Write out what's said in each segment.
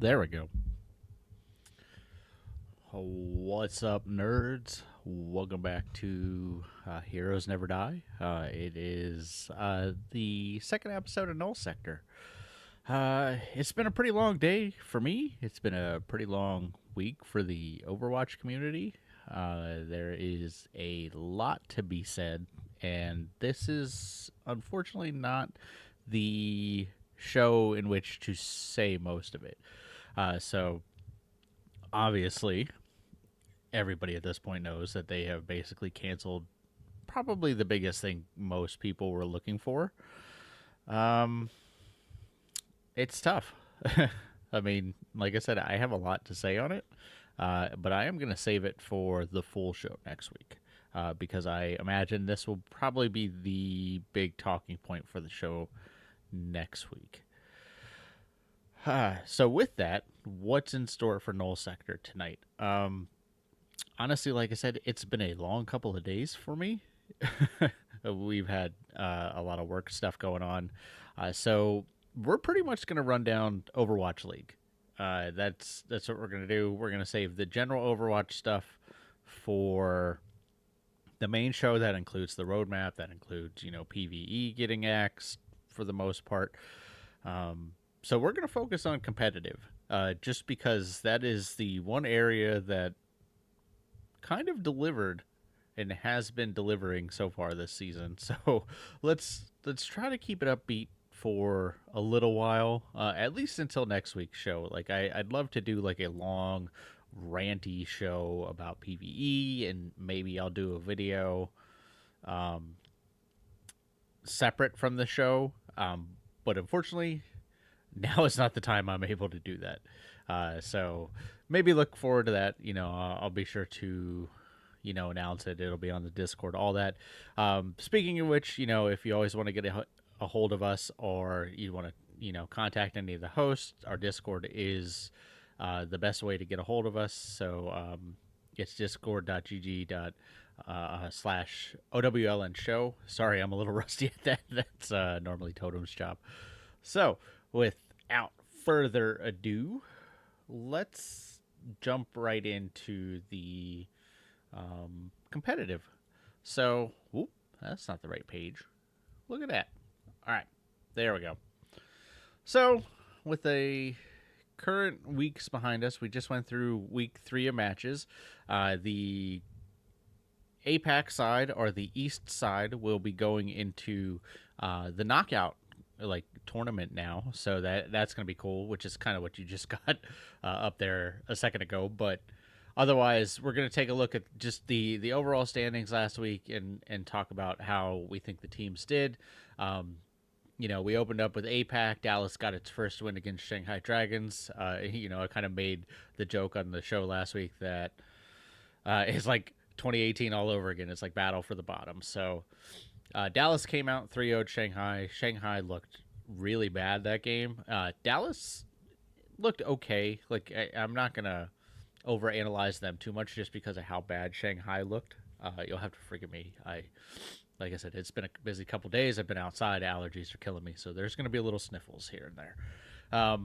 There we go. What's up, nerds? Welcome back to Heroes Never Die. It is the second episode of Null Sector. It's been a pretty long day for me. It's been a pretty long week for the Overwatch community. There is a lot to be said, and this is unfortunately not the show in which to say most of it. So, obviously, everybody at this point knows that they have basically canceled probably the biggest thing most people were looking for. Um, it's tough. I mean, like I said, I have a lot to say on it, but I am going to save it for the full show next week because I imagine this will probably be the big talking point for the show next week. So with that, what's in store for Null Sector tonight? Honestly, like I said, it's been a long couple of days for me. We've had a lot of work stuff going on, so we're pretty much going to run down Overwatch League. That's what we're going to do. We're going to save the general Overwatch stuff for the main show. That includes the roadmap. That includes PVE getting axed for the most part. So we're going to focus on competitive, just because that is the one area that kind of delivered and has been delivering so far this season. So let's try to keep it upbeat for a little while, at least until next week's show. Like I'd love to do like a long ranty show about PvE, and maybe I'll do a video separate from the show. But unfortunately, now is not the time I'm able to do that. So maybe look forward to that. I'll be sure to, announce it. It'll be on the Discord, all that. Speaking of which, if you always want to get a hold of us, or you want to, contact any of the hosts, our Discord is the best way to get a hold of us. So it's discord.gg slash OWLN show. Sorry, I'm a little rusty at that. That's normally Totem's job. So without further ado, let's jump right into the competitive. So, whoop, that's not the right page. Look at that. All right, there we go. So, with the current weeks behind us, we just went through week 3 of matches. The APAC side, or the East side, will be going into the knockout tournament now, so that's going to be cool, which is kind of what you just got up there a second ago. But otherwise, we're going to take a look at just the overall standings last week and talk about how we think the teams did. We opened up with APAC. Dallas got its first win against Shanghai Dragons. I kind of made the joke on the show last week that it's like 2018 all over again. It's like battle for the bottom. So Dallas came out 3-0'd Shanghai. Shanghai looked really bad that game. Dallas looked okay. I'm not going to overanalyze them too much just because of how bad Shanghai looked. You'll have to forgive me. Like I said, it's been a busy couple days. I've been outside. Allergies are killing me. So there's going to be a little sniffles here and there.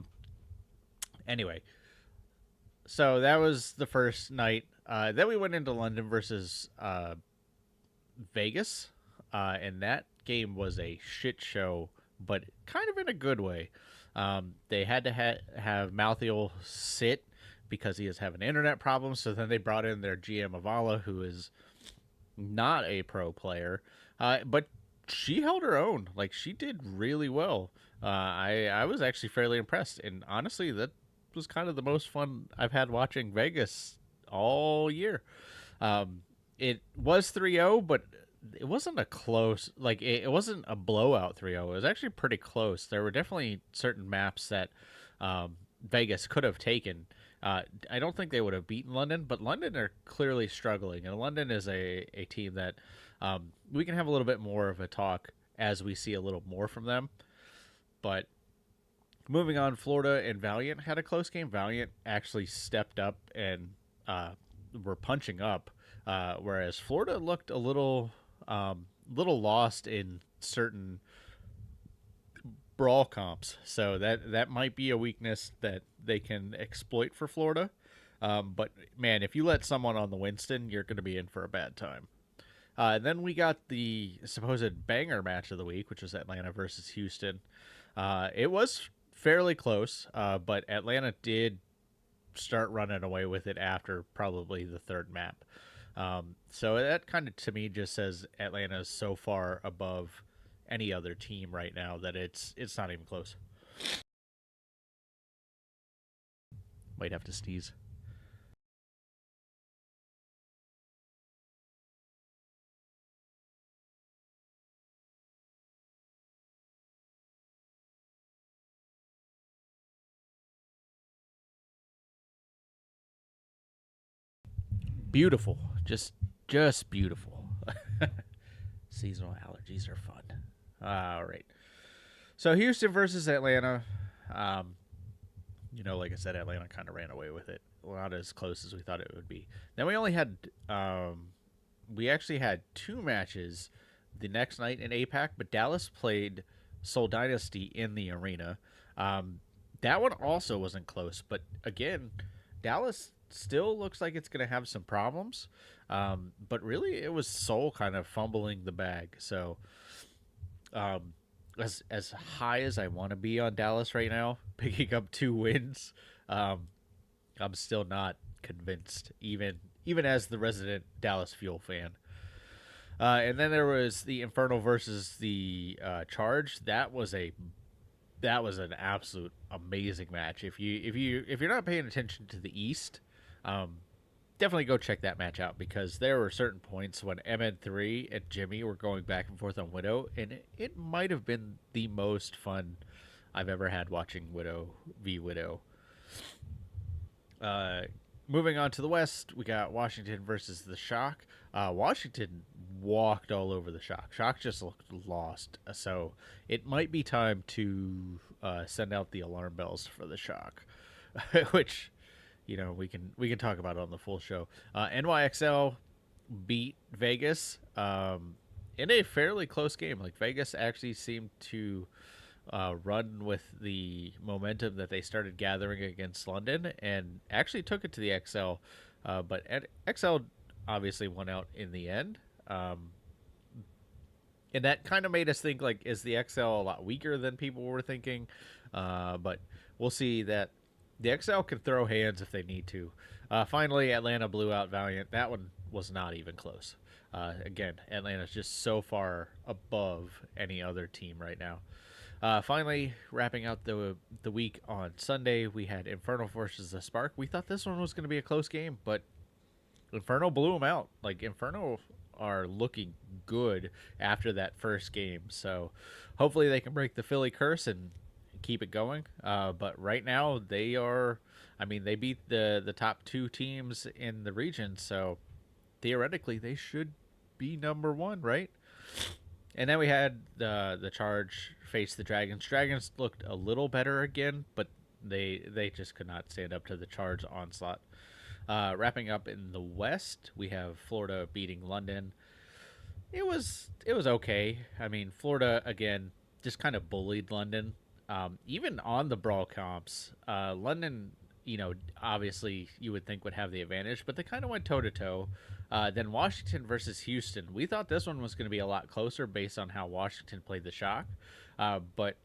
Anyway, so that was the first night. Then we went into London versus Vegas. And that game was a shit show, but kind of in a good way. They had to have Malthiel sit because he is having internet problems. So then they brought in their GM Avala, who is not a pro player, but she held her own. Like, she did really well. I was actually fairly impressed, and honestly, that was kind of the most fun I've had watching Vegas all year. It was 3-0, but it wasn't a close, it wasn't a blowout 3-0. It was actually pretty close. There were definitely certain maps that Vegas could have taken. I don't think they would have beaten London, but London are clearly struggling, and London is a team that we can have a little bit more of a talk as we see a little more from them. But moving on, Florida and Valiant had a close game. Valiant actually stepped up and were punching up, whereas Florida looked a little lost in certain brawl comps, so that might be a weakness that they can exploit for Florida. But man, if you let someone on the Winston, you're going to be in for a bad time. Then we got the supposed banger match of the week, which was Atlanta versus Houston. It was fairly close, but Atlanta did start running away with it after probably the third map. So that kind of to me just says Atlanta is so far above any other team right now that it's not even close. Might have to sneeze. Beautiful, just beautiful. Seasonal allergies are fun. All right. So Houston versus Atlanta. Um, like I said, Atlanta kind of ran away with it. Not as close as we thought it would be. Then we actually had two matches the next night in APAC, but Dallas played Soul Dynasty in the arena. Um, that one also wasn't close, but again, Dallas still looks like it's going to have some problems. But really, it was Soul kind of fumbling the bag. So, um, as high as I want to be on Dallas right now, picking up two wins, um, I'm still not convinced, even as the resident Dallas Fuel fan. And then there was the Inferno versus the Charge. That was an absolute amazing match. If you're not paying attention to the East, um, definitely go check that match out because there were certain points when MN3 and Jimmy were going back and forth on Widow, and it might have been the most fun I've ever had watching Widow v Widow. Uh, Moving on to the West, we got Washington versus the Shock. Washington walked all over the Shock. Shock just looked lost, so it might be time to send out the alarm bells for the Shock, which we can talk about it on the full show. NYXL beat Vegas in a fairly close game. Like Vegas actually seemed to run with the momentum that they started gathering against London and actually took it to the XL. But XL obviously won out in the end. And that kind of made us think, like, is the XL a lot weaker than people were thinking? But we'll see that the XL can throw hands if they need to. Finally, Atlanta blew out Valiant. That one was not even close. Again, Atlanta's just so far above any other team right now. Finally, wrapping out the week on Sunday, we had Inferno versus the Spark. We thought this one was going to be a close game, but Inferno blew them out. Like, Inferno are looking good after that first game. So hopefully they can break the Philly curse and keep it going. But right now they are, I mean, they beat the top two teams in the region. So theoretically they should be number one, right? And then we had the Charge face the Dragons. Dragons looked a little better again, but they just could not stand up to the Charge onslaught. Wrapping up in the West, we have Florida beating London. It was okay. I mean, Florida again just kind of bullied London. Even on the brawl comps, London, obviously you would think would have the advantage, but they kind of went toe to toe. Then Washington versus Houston. We thought this one was going to be a lot closer based on how Washington played the Shock, but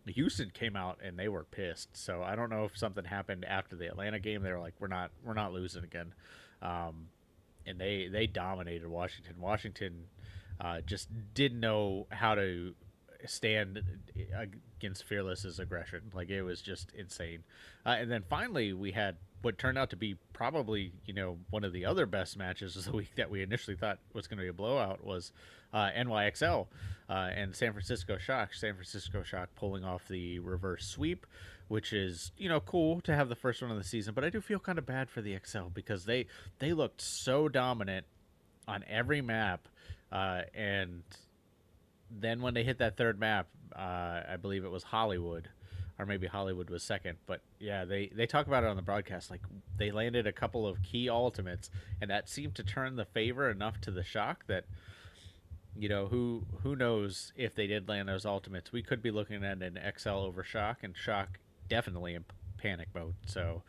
Houston came out and they were pissed. So I don't know if something happened after the Atlanta game. They were like, we're not losing again, and they dominated Washington. Washington just didn't know how to stand against Fearless's aggression. Like, it was just insane. And then finally we had what turned out to be probably one of the other best matches of the week that we initially thought was going to be a blowout was NYXL and San Francisco Shock. San Francisco Shock pulling off the reverse sweep, which is cool to have the first one of the season. But I do feel kind of bad for the XL because they looked so dominant on every map, and then when they hit that third map, I believe it was Hollywood, or maybe Hollywood was second. But yeah, they talk about it on the broadcast. Like, they landed a couple of key ultimates, and that seemed to turn the favor enough to the Shock that who knows if they did land those ultimates? We could be looking at an XL over Shock, and Shock definitely in panic mode. So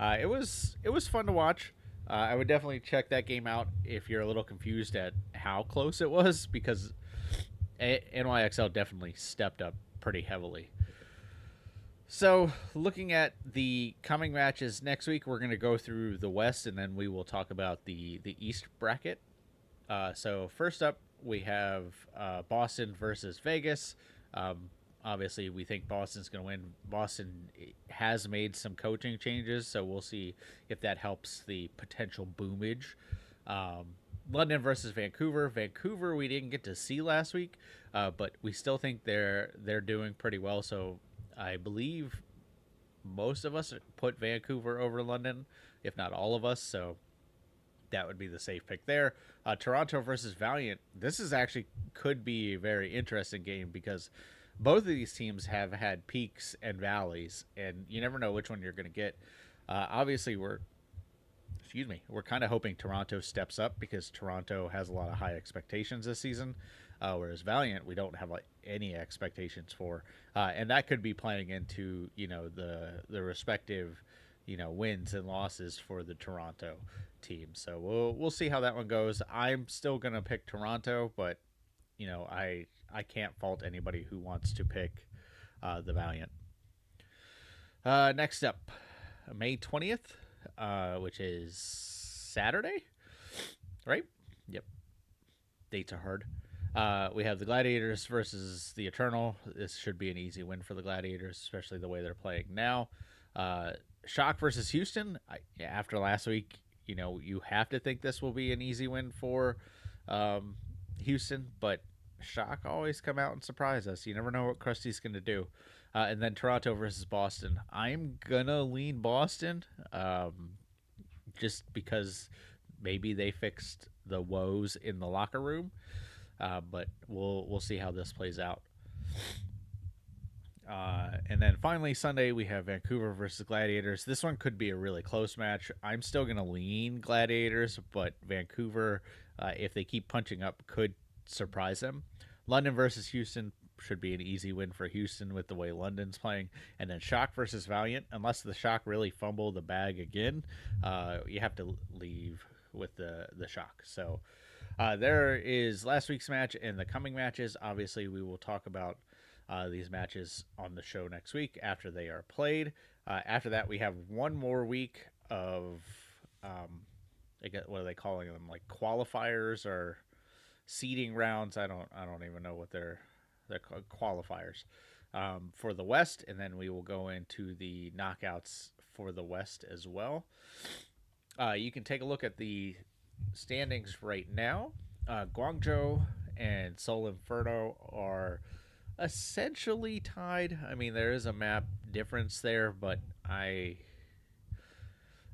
it was fun to watch. I would definitely check that game out if you're a little confused at how close it was, because NYXL definitely stepped up pretty heavily. So, looking at the coming matches next week, we're going to go through the West, and then we will talk about the East bracket. So, first up, we have Boston versus Vegas. Obviously, we think Boston's going to win. Boston has made some coaching changes, so we'll see if that helps the potential boomage. London versus Vancouver. Vancouver, we didn't get to see last week, but we still think they're doing pretty well. So I believe most of us put Vancouver over London, if not all of us. So that would be the safe pick there. Toronto versus Valiant. This is actually could be a very interesting game because both of these teams have had peaks and valleys, and you never know which one you're going to get. Obviously, we're kind of hoping Toronto steps up because Toronto has a lot of high expectations this season, whereas Valiant we don't have any expectations for, and that could be playing into the respective wins and losses for the Toronto team. So we'll see how that one goes. I'm still gonna pick Toronto, but I can't fault anybody who wants to pick the Valiant. Next up, May 20th, which is Saturday, right? Yep. Dates are hard. We have the Gladiators versus the Eternal. This should be an easy win for the Gladiators, especially the way they're playing now. Shock versus Houston. After last week, you have to think this will be an easy win for Houston, but Shock always come out and surprise us. You never know what Krusty's going to do. And then Toronto versus Boston. I'm going to lean Boston just because maybe they fixed the woes in the locker room. But we'll see how this plays out. And then finally Sunday we have Vancouver versus Gladiators. This one could be a really close match. I'm still going to lean Gladiators, but Vancouver, if they keep punching up, could surprise them. London versus Houston should be an easy win for Houston with the way London's playing. And then Shock versus Valiant, unless the Shock really fumble the bag again, you have to leave with the Shock. So there is last week's match and the coming matches. Obviously, we will talk about these matches on the show next week after they are played. After that, we have one more week of what are they calling them? Like qualifiers or seeding rounds. I don't even know what they're called, qualifiers for the West, and then we will go into the knockouts for the West as well. You can take a look at the standings right now. Guangzhou and Seoul Inferno are essentially tied. I mean, there is a map difference there, but I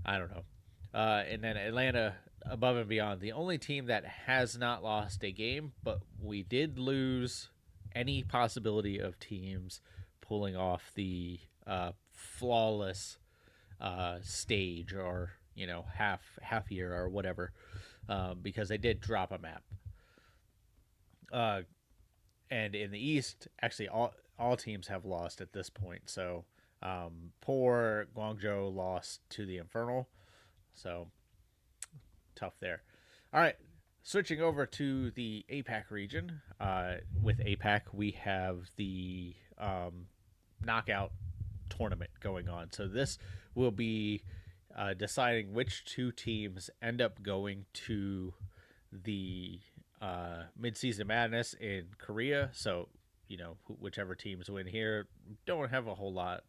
don't know. And then Atlanta above and beyond, the only team that has not lost a game, but we did lose any possibility of teams pulling off the flawless stage or half year or whatever, because they did drop a map. And in the East, actually all teams have lost at this point. So poor Guangzhou lost to the Infernal, so tough there. All right, switching over to the APAC region. With APAC, we have the knockout tournament going on. So this will be deciding which two teams end up going to the mid-season madness in Korea. So whichever teams win here don't have a whole lot.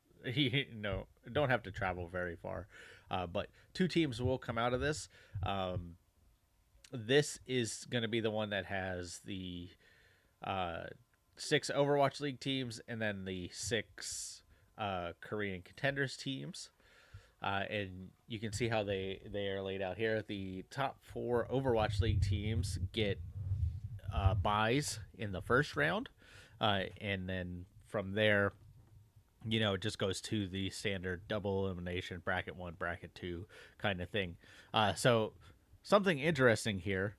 Don't have to travel very far. But two teams will come out of this. This is going to be the one that has the 6 Overwatch League teams and then the 6 Korean contenders teams. And you can see how they are laid out here. The top 4 Overwatch League teams get buys in the first round. And then from there, it just goes to the standard double elimination, bracket 1, bracket 2 kind of thing. So something interesting here.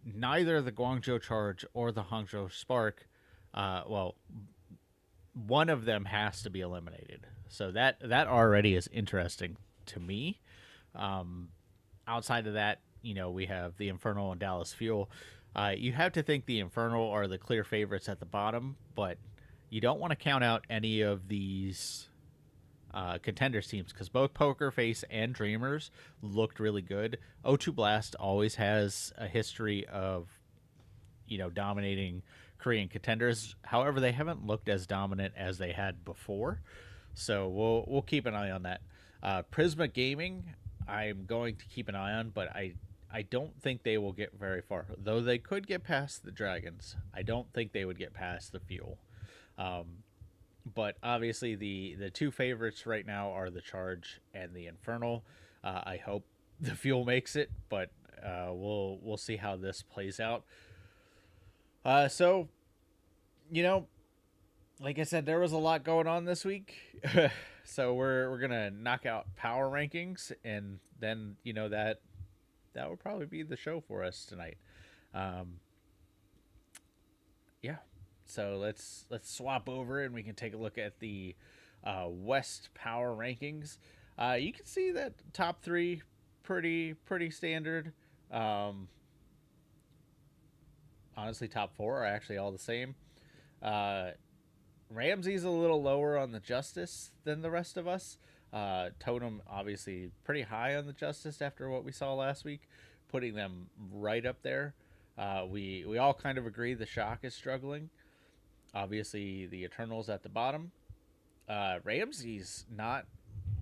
neither the Guangzhou Charge or the Hangzhou Spark, well, one of them has to be eliminated. So that already is interesting to me. Um, Outside of that, we have the Infernal and Dallas Fuel. You have to think the Infernal are the clear favorites at the bottom, but you don't want to count out any of these contenders teams because both Poker Face and Dreamers looked really good. O2 Blast always has a history of dominating Korean contenders. However, they haven't looked as dominant as they had before, so we'll keep an eye on that. Prisma Gaming, I'm going to keep an eye on, but I don't think they will get very far. Though they could get past the Dragons, I don't think they would get past the Fuel. But obviously, the two favorites right now are the Charge and the Infernal. I hope the Fuel makes it, but we'll see how this plays out. So, like I said, there was a lot going on this week. So we're gonna knock out power rankings, and then that would probably be the show for us tonight. Yeah. So let's swap over, and we can take a look at the West power rankings. You can see that top three pretty standard. Honestly, top four are actually all the same. Ramsey's a little lower on the Justice than the rest of us. Totem obviously pretty high on the Justice after what we saw last week, putting them right up there. We all kind of agree the Shock is struggling. Obviously, the Eternals at the bottom. Ramsey's not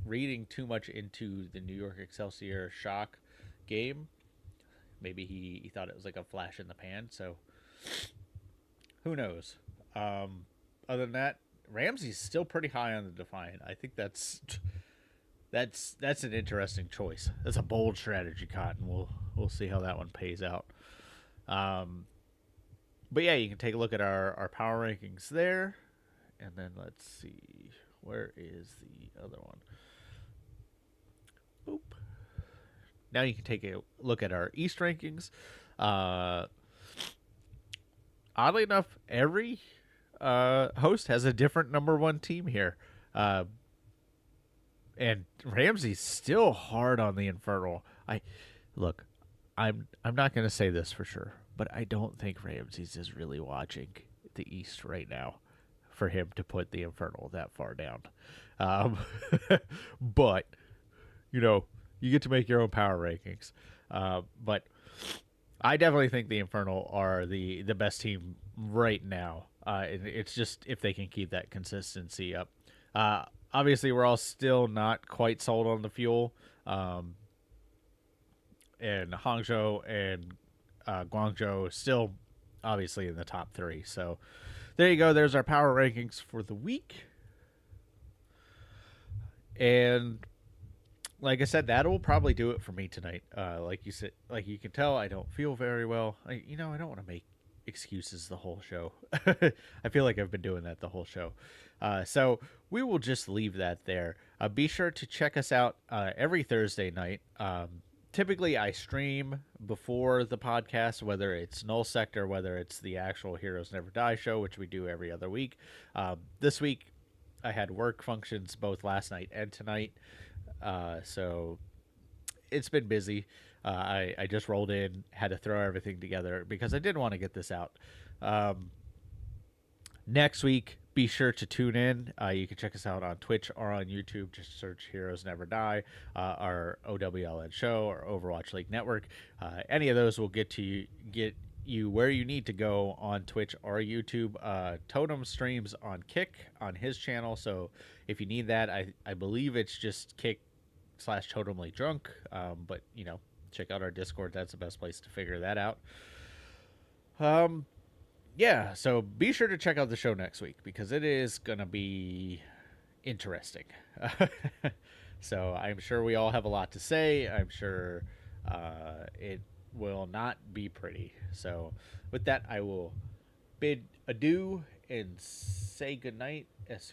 reading too much into the New York Excelsior Shock game. Maybe he thought it was like a flash in the pan, so who knows? Other than that, Ramsey's still pretty high on the Defiant. I think that's an interesting choice. That's a bold strategy, Cotton. We'll see how that one pays out. But yeah, you can take a look at our power rankings there, and then let's see, where is the other one? Boop. Now you can take a look at our East rankings. Oddly enough, every host has a different number one team here. And Ramsey's still hard on the Infernal. I'm not going to say this for sure, but I don't think Ramsey's is really watching the East right now for him to put the Infernal that far down. But you get to make your own power rankings. But I definitely think the Infernal are the best team right now. It's just if they can keep that consistency up. Obviously, we're all still not quite sold on the Fuel. And Hangzhou and Guangzhou still obviously in the top three. So there you go. There's our power rankings for the week. And like I said, that will probably do it for me tonight. Like you can tell, I don't feel very well. I don't want to make excuses the whole show. I feel like I've been doing that the whole show. So we will just leave that there. Be sure to check us out every Thursday night. Typically, I stream before the podcast, whether it's Null Sector, whether it's the actual Heroes Never Die show, which we do every other week. This week, I had work functions both last night and tonight. So it's been busy. I just rolled in, had to throw everything together because I did want to get this out. Next week, be sure to tune in. You can check us out on Twitch or on YouTube. Just search Heroes Never Die, our OWLN show, or Overwatch League Network. Any of those will get you where you need to go on Twitch or YouTube. Totem streams on Kick on his channel, so if you need that, I believe it's just Kick/Totemly Drunk. But check out our Discord. That's the best place to figure that out. Yeah, so be sure to check out the show next week because it is gonna be interesting. So I'm sure we all have a lot to say. I'm sure it will not be pretty. So with that, I will bid adieu and say goodnight as soon